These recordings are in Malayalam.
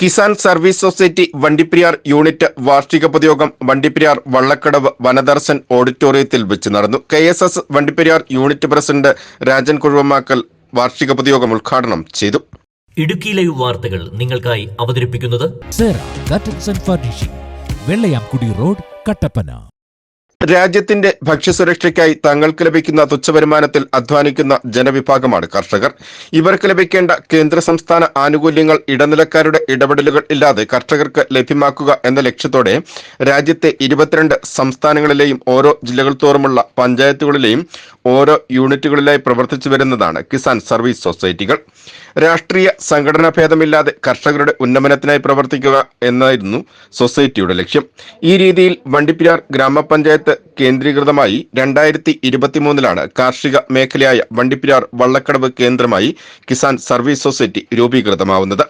Kisan service society Vandiperiyar unit വാർഷിക പൊതുയോഗം വണ്ടിപ്പെരിയാർ വള്ളക്കടവ് വനദർശൻ ഓഡിറ്റോറിയത്തിൽ വെച്ച് നടന്നു. KSS Vandiperiyar unit president Rajan Kuzhuvamakkal വാർഷിക പൊതുയോഗം ഉദ്ഘാടനം ചെയ്തു. ഇടുക്കി ലൈവ് വാർത്തകൾ നിങ്ങൾക്കായി അവതരിപ്പിക്കുന്നത് വെള്ളയാംകുടി റോഡ്, കട്ടപ്പന. രാജ്യത്തിന്റെ ഭക്ഷ്യസുരക്ഷയ്ക്കായി തങ്ങൾക്ക് ലഭിക്കുന്ന തുച്ഛവരുമാനത്തിൽ അധ്വാനിക്കുന്ന ജനവിഭാഗമാണ് കർഷകർ. ഇവർക്ക് ലഭിക്കേണ്ട കേന്ദ്ര സംസ്ഥാന ആനുകൂല്യങ്ങൾ ഇടനിലക്കാരുടെ ഇടപെടലുകൾ ഇല്ലാതെ കർഷകർക്ക് ലഭ്യമാക്കുക എന്ന ലക്ഷ്യത്തോടെ രാജ്യത്തെ 22 സംസ്ഥാനങ്ങളിലെയും ഓരോ ജില്ലകൾ തോറുമുള്ള പഞ്ചായത്തുകളിലെയും ഓരോ യൂണിറ്റുകളിലായി പ്രവർത്തിച്ചു വരുന്നതാണ് കിസാൻ സർവീസ് സൊസൈറ്റികൾ. രാഷ്ട്രീയ സംഘടനാ ഭേദമില്ലാതെ കർഷകരുടെ ഉന്നമനത്തിനായി പ്രവർത്തിക്കുക എന്നായിരുന്നു സൊസൈറ്റിയുടെ ലക്ഷ്യം. ഈ രീതിയിൽ വണ്ടിപ്പെരിയാർ ഗ്രാമപഞ്ചായത്ത് കേന്ദ്രീകൃതമായി 2023 കാർഷിക മേഖലയായ വണ്ടിപ്പെരിയാർ വള്ളക്കടവ് കേന്ദ്രമായി കിസാൻ സർവീസ് സൊസൈറ്റി രൂപീകൃതമാവുന്നത്.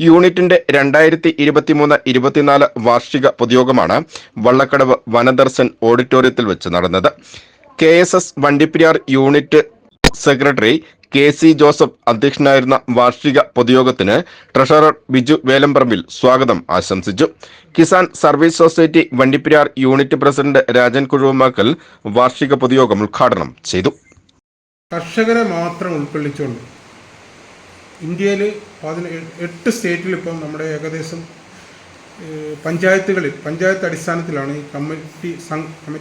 യൂണിറ്റിന്റെ 2023-24 വാർഷിക പൊതുയോഗമാണ് വള്ളക്കടവ് വനദർശൻ ഓഡിറ്റോറിയത്തിൽ വെച്ച് നടന്നത്. KSS Vandiperiyar unit secretary KC Joseph അധ്യക്ഷനായിരുന്ന വാർഷിക പൊതുയോഗത്തിന് ട്രഷറർ ബിജു വേലമ്പറമ്പിൽ സ്വാഗതം ആശംസിച്ചു. Kisan service society Vandiperiyar unit president Rajan Kuzhuvamakkal വാർഷിക പൊതുയോഗം ഉദ്ഘാടനം ചെയ്തു. കർഷകരെ മാത്രം ഉൾക്കൊള്ളിച്ചുകൊണ്ട് ഇന്ത്യയിൽ 8 സ്റ്റേറ്റിൽ ഇപ്പം നമ്മുടെ ഏകദേശം പഞ്ചായത്ത് അടിസ്ഥാനത്തിലാണ് ഈ കമ്മിറ്റി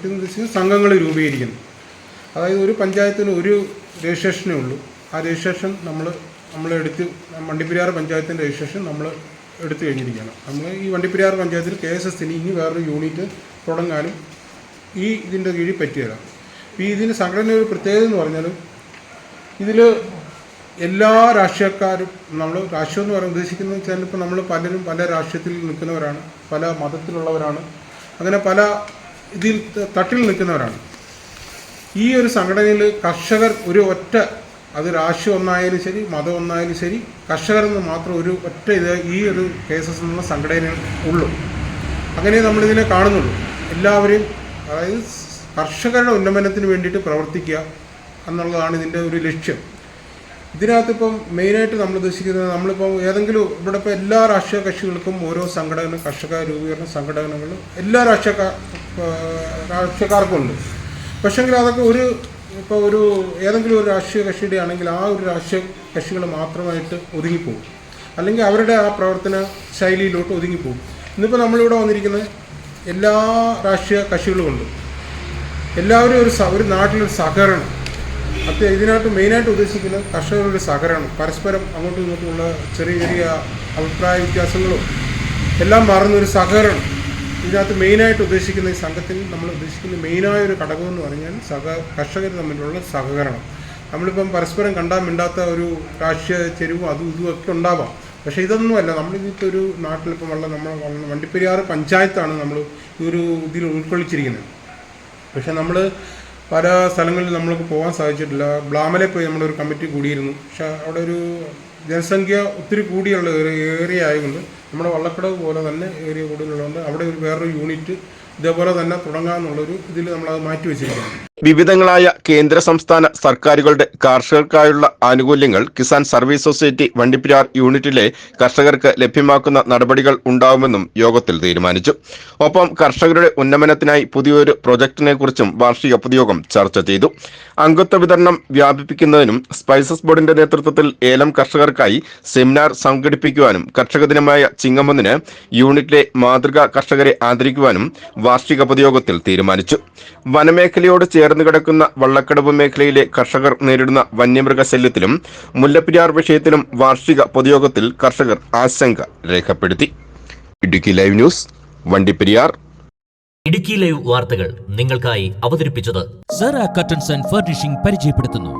എന്ന് വെച്ചാൽ സംഘങ്ങൾ രൂപീകരിക്കുന്നത്. അതായത് ഒരു പഞ്ചായത്തിന് ഒരു രജിസ്ട്രേഷനേ ഉള്ളൂ. ആ രജിസ്ട്രേഷൻ നമ്മൾ എടുത്ത് വണ്ടിപ്പെരിയാർ പഞ്ചായത്തിൻ്റെ രജിസ്ട്രേഷൻ നമ്മൾ എടുത്തു കഴിഞ്ഞിരിക്കുകയാണ്. നമ്മൾ ഈ വണ്ടിപ്പെരിയാർ പഞ്ചായത്തിൽ KSSന് ഇനി വേറൊരു യൂണിറ്റ് തുടങ്ങാനും ഇതിൻ്റെ കീഴിൽ പറ്റിയതാണ്. ഈ ഇതിന് സംഘടനയുടെ ഒരു പ്രത്യേകത എന്ന് പറഞ്ഞാൽ ഇതിൽ എല്ലാ രാഷ്ട്രീയക്കാരും, നമ്മൾ രാഷ്ട്രീയം എന്ന് പറയാൻ ഉദ്ദേശിക്കുന്നത് വെച്ചാൽ ഇപ്പോൾ നമ്മൾ പലരും പല രാഷ്ട്രീയത്തിൽ നിൽക്കുന്നവരാണ്, പല മതത്തിലുള്ളവരാണ്, അങ്ങനെ പല ഇതിൽ തട്ടിൽ നിൽക്കുന്നവരാണ്. ഈ ഒരു സംഘടനയിൽ കർഷകർ അത് രാഷ്ട്രീയം ഒന്നായാലും ശരി, മതം ഒന്നായാലും ശരി, കർഷകരെന്ന് മാത്രം ഈ ഒരു KSS എന്നുള്ള സംഘടന ഉള്ളൂ. അങ്ങനെ നമ്മളിതിനെ കാണുന്നുള്ളൂ. എല്ലാവരെയും, അതായത് കർഷകരുടെ ഉന്നമനത്തിന് വേണ്ടിയിട്ട് പ്രവർത്തിക്കുക എന്നുള്ളതാണ് ഇതിൻ്റെ ഒരു ലക്ഷ്യം. ഇതിനകത്ത് ഇപ്പം മെയിനായിട്ട് നമ്മൾ ഉദ്ദേശിക്കുന്നത്, നമ്മളിപ്പോൾ ഏതെങ്കിലും ഇവിടെ ഇപ്പോൾ എല്ലാ രാഷ്ട്രീയ കക്ഷികൾക്കും ഓരോ സംഘടന, കർഷക രൂപീകരണ സംഘടനകളും എല്ലാ രാഷ്ട്രീയക്കാർക്കും ഉണ്ട്. പക്ഷേങ്കിൽ അതൊക്കെ ഏതെങ്കിലും ഒരു രാഷ്ട്രീയ കക്ഷിയുടെ ആണെങ്കിൽ ആ ഒരു രാഷ്ട്രീയ കക്ഷികൾ മാത്രമായിട്ട് ഒതുങ്ങിപ്പോകും, അല്ലെങ്കിൽ അവരുടെ ആ പ്രവർത്തന ശൈലിയിലോട്ട് ഒതുങ്ങിപ്പോകും. ഇന്നിപ്പോൾ നമ്മളിവിടെ വന്നിരിക്കുന്നത് എല്ലാ രാഷ്ട്രീയ കക്ഷികളും ഉണ്ട്. എല്ലാവരും ഒരു നാട്ടിലൊരു സഹകരണം, ഇതിനകത്ത് മെയിനായിട്ട് ഉദ്ദേശിക്കുന്നത് കർഷകരുടെ സഹകരണം, പരസ്പരം അങ്ങോട്ടും ഇങ്ങോട്ടുമുള്ള ചെറിയ ചെറിയ അഭിപ്രായ വ്യത്യാസങ്ങളും എല്ലാം മാറുന്നൊരു സഹകരണം. ഇതിനകത്ത് മെയിനായിട്ട് ഉദ്ദേശിക്കുന്ന ഈ സംഘത്തിൽ നമ്മൾ ഉദ്ദേശിക്കുന്ന മെയിനായ ഒരു ഘടകം എന്ന് പറഞ്ഞാൽ കർഷകർ തമ്മിലുള്ള സഹകരണം. നമ്മളിപ്പം പരസ്പരം കണ്ടാൽ മിണ്ടാത്ത ഒരു രാഷ്ട്രീയ ചെരുവും അതും ഇതുമൊക്കെ ഉണ്ടാവാം. പക്ഷേ ഇതൊന്നുമല്ല. നമ്മളിതിപ്പോൾ ഒരു നാട്ടിലിപ്പം നമ്മൾ വണ്ടിപ്പെരിയാർ പഞ്ചായത്താണ് നമ്മൾ ഈ ഒരു ഇതിൽ ഉൾക്കൊള്ളിച്ചിരിക്കുന്നത്. പക്ഷേ നമ്മൾ പല സ്ഥലങ്ങളിൽ നമ്മൾക്ക് പോകാൻ സാധിച്ചിട്ടില്ല. ബ്ലാമലെ പോയി നമ്മളൊരു കമ്മിറ്റി കൂടിയിരുന്നു. പക്ഷേ അവിടെ ഒരു ജനസംഖ്യ ഒത്തിരി കൂടിയുള്ള ഏരിയ ആയതുകൊണ്ട് നമ്മുടെ വള്ളക്കടവ് പോലെ തന്നെ ഏരിയ കൂടുതലുള്ളതുകൊണ്ട് അവിടെ വേറൊരു യൂണിറ്റ് ഇതേപോലെ തന്നെ തുടങ്ങാമെന്നുള്ളൊരു ഇതിൽ നമ്മളത് മാറ്റിവെച്ചിരിക്കുകയാണ്. വിവിധങ്ങളായ കേന്ദ്ര സംസ്ഥാന സർക്കാരുകളുടെ കർഷകർക്കായുള്ള ആനുകൂല്യങ്ങൾ കിസാൻ സർവീസ് സൊസൈറ്റി വണ്ടിപ്പെരിയാർ യൂണിറ്റിലെ കർഷകർക്ക് ലഭ്യമാക്കുന്ന നടപടികൾ ഉണ്ടാവുമെന്നും യോഗത്തിൽ തീരുമാനിച്ചു. ഒപ്പം കർഷകരുടെ ഉന്നമനത്തിനായി പുതിയൊരു പ്രൊജക്ടിനെ കുറിച്ചും വാർഷിക പൊതുയോഗം ചർച്ച ചെയ്തു. അംഗത്വ വിതരണം വ്യാപിപ്പിക്കുന്നതിനും സ്പൈസസ് ബോർഡിന്റെ നേതൃത്വത്തിൽ ഏലം കർഷകർക്കായി സെമിനാർ സംഘടിപ്പിക്കുവാനും കർഷക ദിനമായ ചിങ്ങം 1 യൂണിറ്റിലെ മാതൃകാ കർഷകരെ ആദരിക്കുവാനും വാർഷിക പൊതുയോഗത്തിൽ തീരുമാനിച്ചു. വനമേഖലയോട് ചേർന്ന് കിടക്കുന്ന വള്ളക്കടവ് മേഖലയിലെ കർഷകർ നേരിടുന്ന വന്യമൃഗശല്യത്തിലും മുല്ലപ്പെരിയാർ വിഷയത്തിലും വാർഷിക പൊതുയോഗത്തിൽ കർഷകർ ആശങ്ക രേഖപ്പെടുത്തി. Idukki live news, Vandiperiyar. Idukki live വാർത്തകൾ നിങ്ങൾക്കായി അവതരിപ്പിച്ചത് സെറ കർട്ടൻസ് ആൻഡ് ഫർണിഷിംഗ് പരിചയപ്പെടുത്തുന്നു.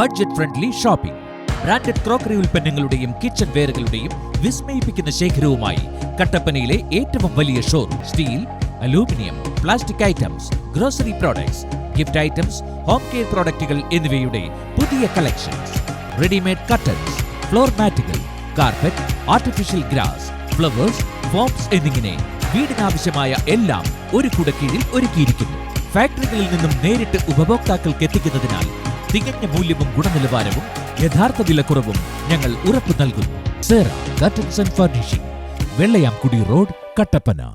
Budget friendly shopping. Branded crockery ഉൽപ്പന്നങ്ങളുടെയും കിച്ചൺ വെയറുകളുടെയും വിസ്മയിപ്പിക്കുന്ന ശേഖരവുമായി കട്ടപ്പനയിലെ ഏറ്റവും വലിയ showroom. Steel, aluminium, plastic items, grocery products, gift items, home care പ്രോഡക്റ്റുകൾ എന്നിവയുടെ പുതിയ കളക്ഷൻസ്. റെഡിമെയ്ഡ് കർട്ടൻസ്, ഫ്ലോർ മാറ്റുകൾ, carpet, artificial grass, flowers, foams എന്നിങ്ങനെ വീടിനാവശ്യമായ എല്ലാം ഒരു കുടക്കീഴിൽ ഒരുക്കിയിരിക്കുന്നു. ഫാക്ടറികളിൽ നിന്നും നേരിട്ട് ഉപഭോക്താക്കൾക്ക് എത്തിക്കുന്നതിനാൽ തികഞ്ഞ മൂല്യവും ഗുണനിലവാരവും യഥാർത്ഥ വിലക്കുറവും ഞങ്ങൾ ഉറപ്പു നൽകുന്നു. Sera curtains and furnishing, Vellayamkudy road, Kattappana.